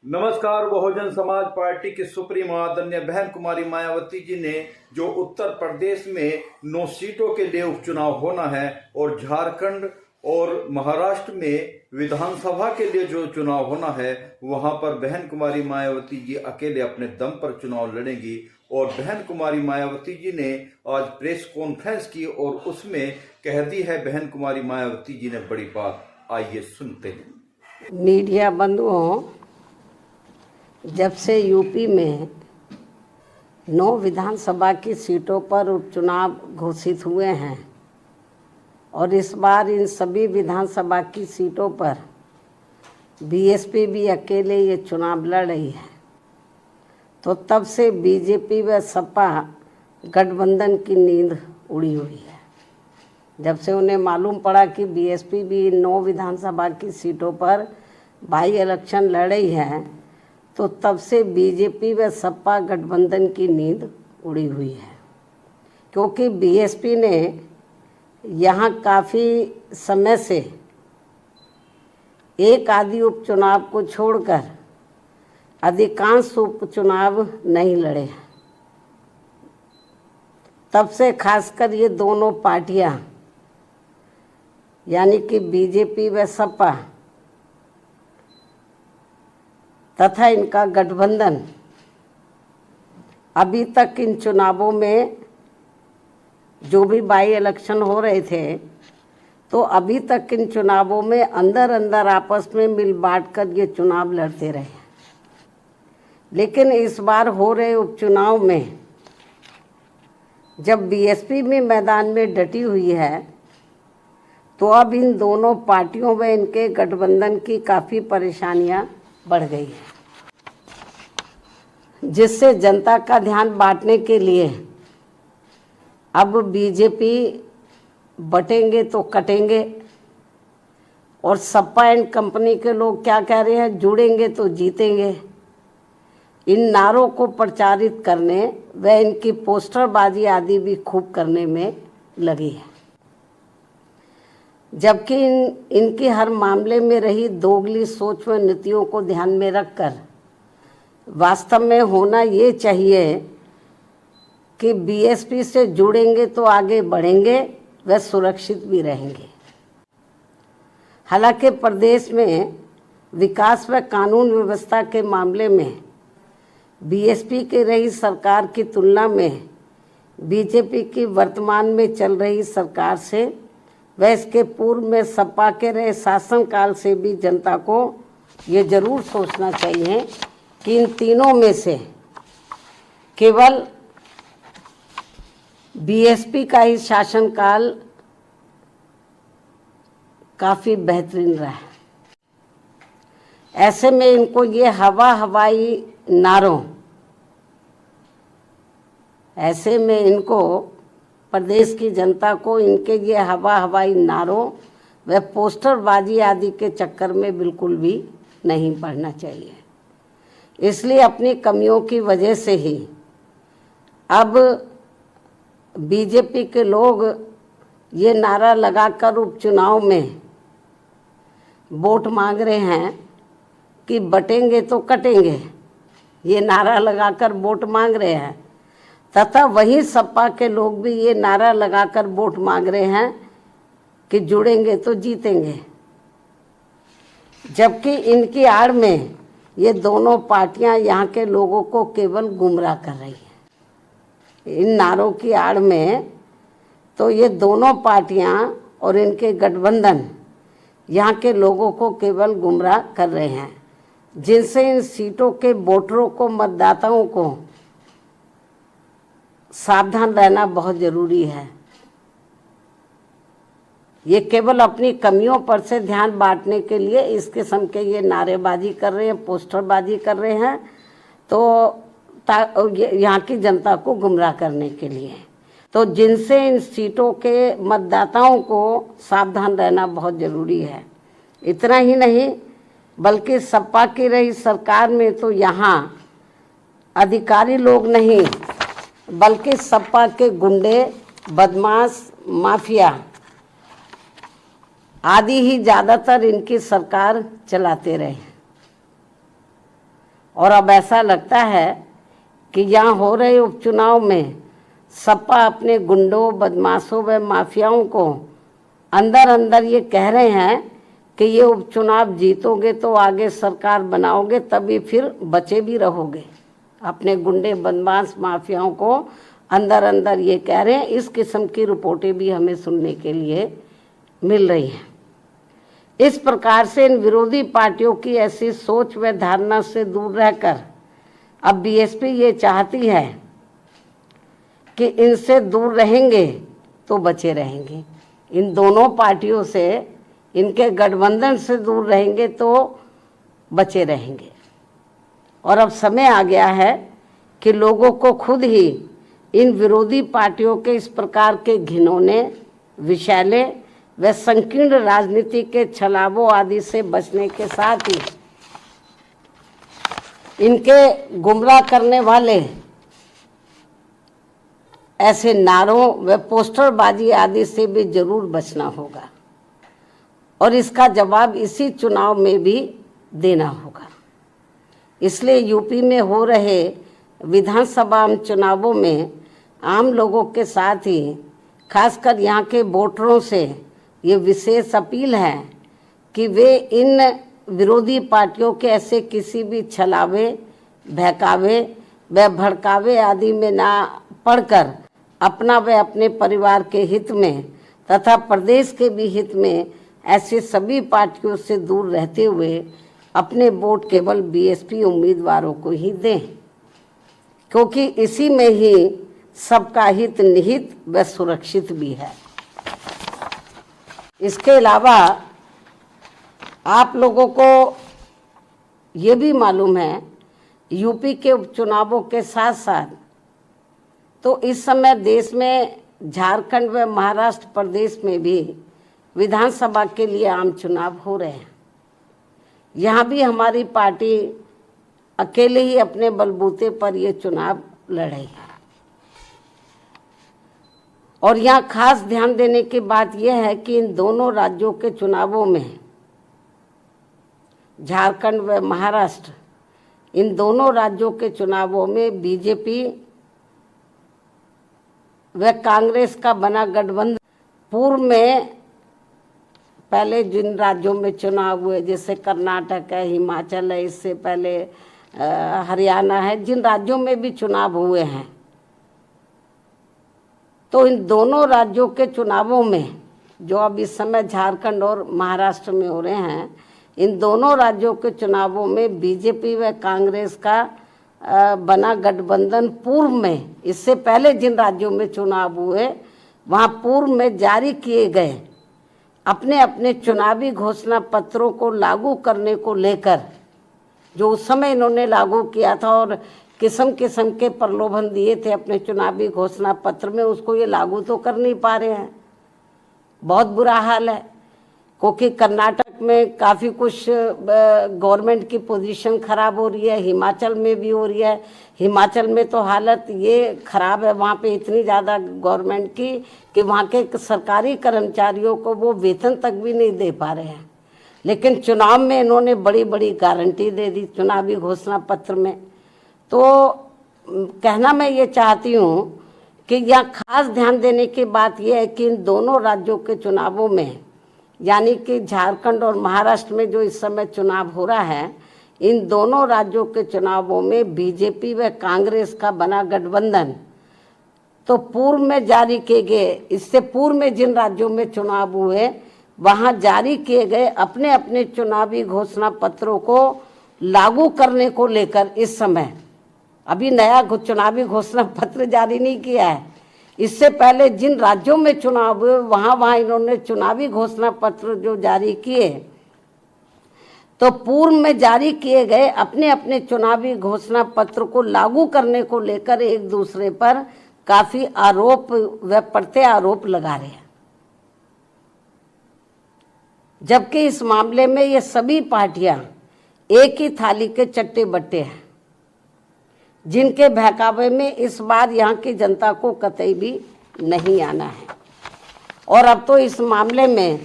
नमस्कार। बहुजन समाज पार्टी की सुप्रीमो आदरणीय बहन कुमारी मायावती जी ने जो उत्तर प्रदेश में 9 सीटों के लिए उपचुनाव होना है और झारखंड और महाराष्ट्र में विधानसभा के लिए जो चुनाव होना है, वहां पर बहन कुमारी मायावती जी अकेले अपने दम पर चुनाव लड़ेंगी। और बहन कुमारी मायावती जी ने आज प्रेस कॉन्फ्रेंस की और उसमें कह दी है बहन कुमारी मायावती जी ने बड़ी बात। आइए सुनते हैं। मीडिया बंधुओं, जब से यूपी में 9 विधानसभा की सीटों पर उपचुनाव घोषित हुए हैं और इस बार इन सभी विधानसभा की सीटों पर बीएसपी भी अकेले ये चुनाव लड़ रही है, तो तब से बीजेपी व सपा गठबंधन की नींद उड़ी हुई है। जब से उन्हें मालूम पड़ा कि बीएसपी भी 9 विधानसभा की सीटों पर बाई इलेक्शन लड़ रही है, तो तब से बीजेपी व सपा गठबंधन की नींद उड़ी हुई है, क्योंकि बीएसपी ने यहाँ काफ़ी समय से एक आधी उपचुनाव को छोड़कर अधिकांश उपचुनाव नहीं लड़े हैं। तब से खासकर ये दोनों पार्टियां यानी कि बीजेपी व सपा तथा इनका गठबंधन अभी तक इन चुनावों में जो भी बाई इलेक्शन हो रहे थे, तो अभी तक इन चुनावों में अंदर अंदर आपस में मिल बांट कर ये चुनाव लड़ते रहे। लेकिन इस बार हो रहे उपचुनाव में जब बीएसपी में मैदान में डटी हुई है, तो अब इन दोनों पार्टियों में इनके गठबंधन की काफ़ी परेशानियां बढ़ गई है, जिससे जनता का ध्यान बांटने के लिए अब बीजेपी बटेंगे तो कटेंगे और सपा एंड कंपनी के लोग क्या कह रहे हैं, जुड़ेंगे तो जीतेंगे। इन नारों को प्रचारित करने व इनकी पोस्टरबाजी आदि भी खूब करने में लगी है, जबकि इनकी हर मामले में रही दोगली सोच व नीतियों को ध्यान में रखकर वास्तव में होना ये चाहिए कि बीएसपी से जुड़ेंगे तो आगे बढ़ेंगे व सुरक्षित भी रहेंगे। हालांकि प्रदेश में विकास व कानून व्यवस्था के मामले में बीएसपी की रही सरकार की तुलना में बीजेपी की वर्तमान में चल रही सरकार से व इसके पूर्व में सपा के रहे शासनकाल से भी जनता को ये जरूर सोचना चाहिए कि इन तीनों में से केवल बीएसपी का ही शासनकाल काफ़ी बेहतरीन रहा है। ऐसे में इनको ये हवाई नारों, ऐसे में इनको प्रदेश की जनता को इनके ये हवाई नारों व पोस्टरबाजी आदि के चक्कर में बिल्कुल भी नहीं पड़ना चाहिए। इसलिए अपनी कमियों की वजह से ही अब बीजेपी के लोग ये नारा लगाकर उपचुनाव में वोट मांग रहे हैं कि बटेंगे तो कटेंगे, ये नारा लगाकर वोट मांग रहे हैं, तथा वहीं सपा के लोग भी ये नारा लगाकर वोट मांग रहे हैं कि जुड़ेंगे तो जीतेंगे। जबकि इनकी आड़ में ये दोनों पार्टियां यहाँ के लोगों को केवल गुमराह कर रही हैं। इन नारों की आड़ में तो ये दोनों पार्टियां और इनके गठबंधन यहाँ के लोगों को केवल गुमराह कर रहे हैं, जिनसे इन सीटों के वोटरों को, मतदाताओं को सावधान रहना बहुत ज़रूरी है। ये केवल अपनी कमियों पर से ध्यान बांटने के लिए इस किस्म के ये नारेबाजी कर रहे हैं, पोस्टरबाजी कर रहे हैं, तो यहाँ की जनता को गुमराह करने के लिए। तो जिनसे इन सीटों के मतदाताओं को सावधान रहना बहुत ज़रूरी है। इतना ही नहीं, बल्कि सपा की रही सरकार में तो यहाँ अधिकारी लोग नहीं, बल्कि सपा के गुंडे, बदमाश, माफिया आदि ही ज़्यादातर इनकी सरकार चलाते रहे। और अब ऐसा लगता है कि यहाँ हो रहे उपचुनाव में सपा अपने गुंडों, बदमाशों व माफियाओं को अंदर अंदर ये कह रहे हैं कि ये उपचुनाव जीतोगे तो आगे सरकार बनाओगे, तभी फिर बचे भी रहोगे। अपने गुंडे, बदमाश, माफियाओं को अंदर अंदर ये कह रहे हैं। इस किस्म की रिपोर्टें भी हमें सुनने के लिए मिल रही हैं। इस प्रकार से इन विरोधी पार्टियों की ऐसी सोच व धारणा से दूर रहकर अब बीएसपी ये चाहती है कि इनसे दूर रहेंगे तो बचे रहेंगे, इन दोनों पार्टियों से, इनके गठबंधन से दूर रहेंगे तो बचे रहेंगे। और अब समय आ गया है कि लोगों को खुद ही इन विरोधी पार्टियों के इस प्रकार के घिनौने, विषैले व संकीर्ण राजनीति के छलावों आदि से बचने के साथ ही इनके गुमराह करने वाले ऐसे नारों व पोस्टरबाजी आदि से भी जरूर बचना होगा और इसका जवाब इसी चुनाव में भी देना होगा। इसलिए यूपी में हो रहे विधानसभा चुनावों में आम लोगों के साथ ही खासकर यहाँ के वोटरों से ये विशेष अपील है कि वे इन विरोधी पार्टियों के ऐसे किसी भी छलावे, बहकावे व भड़कावे आदि में ना पड़कर अपना व अपने परिवार के हित में तथा प्रदेश के भी हित में ऐसे सभी पार्टियों से दूर रहते हुए अपने वोट केवल बीएसपी उम्मीदवारों को ही दें, क्योंकि इसी में ही सबका हित निहित व सुरक्षित भी है। इसके अलावा आप लोगों को ये भी मालूम है, यूपी के उपचुनावों के साथ साथ तो इस समय देश में झारखंड व महाराष्ट्र प्रदेश में भी विधानसभा के लिए आम चुनाव हो रहे हैं। यहाँ भी हमारी पार्टी अकेले ही अपने बलबूते पर ये चुनाव लड़ेगी। और यहाँ खास ध्यान देने की बात यह है कि इन दोनों राज्यों के चुनावों में, झारखंड व महाराष्ट्र, इन दोनों राज्यों के चुनावों में बीजेपी व कांग्रेस का बना गठबंधन पूर्व में पहले जिन राज्यों में चुनाव हुए, जैसे कर्नाटक है, हिमाचल है, इससे पहले हरियाणा है, जिन राज्यों में भी चुनाव हुए हैं, तो इन दोनों राज्यों के चुनावों में जो अब इस समय झारखंड और महाराष्ट्र में हो रहे हैं, इन दोनों राज्यों के चुनावों में बीजेपी व कांग्रेस का बना गठबंधन पूर्व में, इससे पहले जिन राज्यों में चुनाव हुए वहाँ पूर्व में जारी किए गए अपने अपने चुनावी घोषणा पत्रों को लागू करने को लेकर, जो उस समय इन्होंने लागू किया था और किस्म किस्म के प्रलोभन दिए थे अपने चुनावी घोषणा पत्र में, उसको ये लागू तो कर नहीं पा रहे हैं। बहुत बुरा हाल है, क्योंकि कर्नाटक में काफ़ी कुछ गवर्नमेंट की पोजीशन खराब हो रही है, हिमाचल में भी हो रही है। हिमाचल में तो हालत ये खराब है वहाँ पे इतनी ज़्यादा गवर्नमेंट की कि वहाँ के सरकारी कर्मचारियों को वो वेतन तक भी नहीं दे पा रहे हैं। लेकिन चुनाव में इन्होंने बड़ी बड़ी गारंटी दे दी चुनावी घोषणा पत्र में। तो कहना मैं ये चाहती हूँ कि यहाँ खास ध्यान देने की बात यह है कि इन दोनों राज्यों के चुनावों में, यानी कि झारखंड और महाराष्ट्र में जो इस समय चुनाव हो रहा है, इन दोनों राज्यों के चुनावों में बीजेपी व कांग्रेस का बना गठबंधन तो पूर्व में जारी किए गए, इससे पूर्व में जिन राज्यों में चुनाव हुए वहाँ जारी किए गए अपने अपने चुनावी घोषणा पत्रों को लागू करने को लेकर इस समय अभी नया चुनावी घोषणा पत्र जारी नहीं किया है। इससे पहले जिन राज्यों में चुनाव हुए वहाँ इन्होंने चुनावी घोषणा पत्र जो जारी किए, तो पूर्व में जारी किए गए अपने अपने चुनावी घोषणा पत्र को लागू करने को लेकर एक दूसरे पर काफी आरोप व प्रत्यारोप लगा रहे हैं। जबकि इस मामले में ये सभी पार्टियां एक ही थाली के चट्टे बट्टे हैं, जिनके बहकावे में इस बार यहाँ की जनता को कतई भी नहीं आना है। और अब तो इस मामले में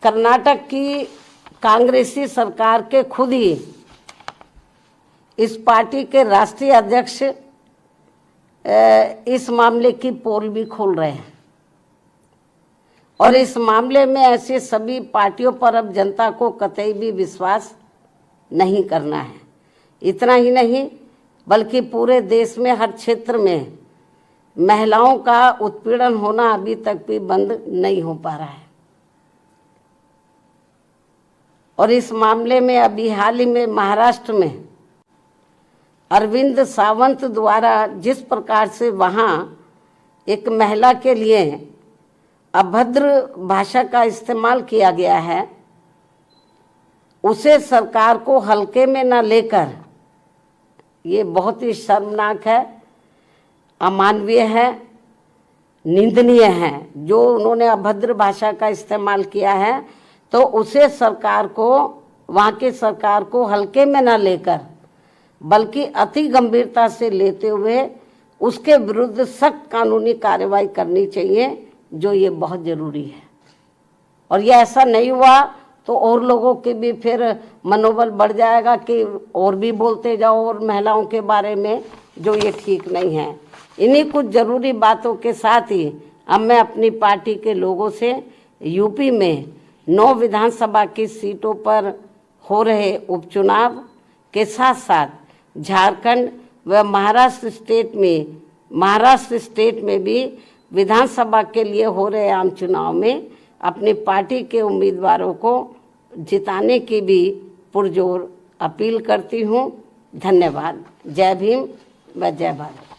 कर्नाटक की कांग्रेसी सरकार के खुद ही इस पार्टी के राष्ट्रीय अध्यक्ष इस मामले की पोल भी खोल रहे हैं और इस मामले में ऐसे सभी पार्टियों पर अब जनता को कतई भी विश्वास नहीं करना है। इतना ही नहीं बल्कि पूरे देश में हर क्षेत्र में महिलाओं का उत्पीड़न होना अभी तक भी बंद नहीं हो पा रहा है। और इस मामले में अभी हाल ही में महाराष्ट्र में अरविंद सावंत द्वारा जिस प्रकार से वहाँ एक महिला के लिए अभद्र भाषा का इस्तेमाल किया गया है, उसे सरकार को हल्के में न लेकर ये बहुत ही शर्मनाक है, अमानवीय है, निंदनीय है। जो उन्होंने अभद्र भाषा का इस्तेमाल किया है तो उसे सरकार को, वहाँ की सरकार को हल्के में न लेकर बल्कि अति गंभीरता से लेते हुए उसके विरुद्ध सख्त कानूनी कार्रवाई करनी चाहिए, जो ये बहुत ज़रूरी है। और ये ऐसा नहीं हुआ तो और लोगों के भी फिर मनोबल बढ़ जाएगा कि और भी बोलते जाओ और महिलाओं के बारे में, जो ये ठीक नहीं है। इन्हीं कुछ ज़रूरी बातों के साथ ही अब मैं अपनी पार्टी के लोगों से यूपी में 9 विधानसभा की सीटों पर हो रहे उपचुनाव के साथ साथ झारखंड व महाराष्ट्र स्टेट में भी विधानसभा के लिए हो रहे आम चुनाव में अपनी पार्टी के उम्मीदवारों को जिताने की भी पुरजोर अपील करती हूँ। धन्यवाद। जय भीम व जय भारत।